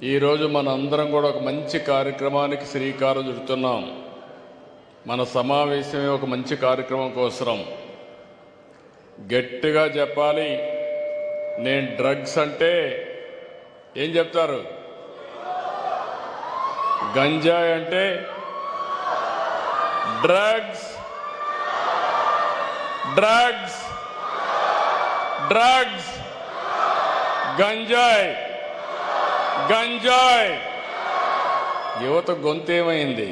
ఈరోజు మనందరం కూడా ఒక మంచి కార్యక్రమానికి శ్రీకారం చుడుతున్నాం. మన సమావేశమే ఒక మంచి కార్యక్రమం కోసం. గట్టిగా చెప్పాలి. నేను డ్రగ్స్ అంటే ఏం చెప్తారు? గంజాయి అంటే డ్రగ్స్, డ్రగ్స్, డ్రగ్స్, గంజాయి, గంజాయి. యువత గొంతేమైంది?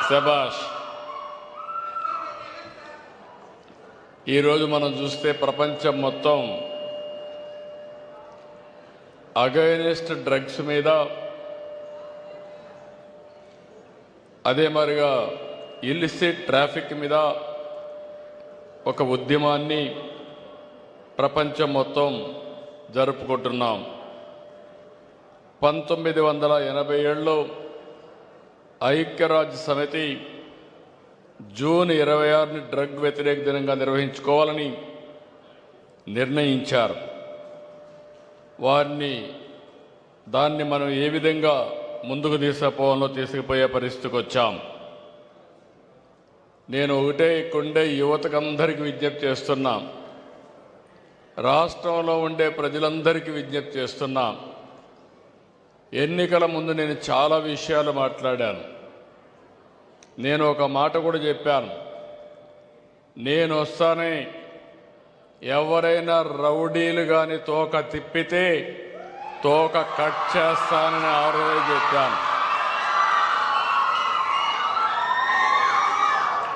శభాష్. ఈరోజు మనం చూస్తే ప్రపంచం మొత్తం అగైనెస్ట్ డ్రగ్స్ మీద, అదే మరిగా ఇల్లిసిట్ ట్రాఫిక్ మీద ఒక ఉద్యమాన్ని ప్రపంచం మొత్తం జరుపుకుంటున్నాం. 1987లో ఐక్యరాజ్య సమితి జూన్ 26ని డ్రగ్ వ్యతిరేక దినంగా నిర్వహించుకోవాలని నిర్ణయించారు. దాన్ని మనం ఏ విధంగా ముందుకు తీసుకుపోయే పరిస్థితికి వచ్చాం. నేను ఒకటే ఇక్కడుండే యువతకందరికీ విజ్ఞప్తి చేస్తున్నా, రాష్ట్రంలో ఉండే ప్రజలందరికీ విజ్ఞప్తి చేస్తున్నా. ఎన్నికల ముందు నేను చాలా విషయాలు మాట్లాడాను. నేను ఒక మాట కూడా చెప్పాను. నేను వస్తానే ఎవరైనా రౌడీలు కానీ తోక తిప్పితే తోక కట్ చేస్తానని ఆ రోజు చెప్పాను.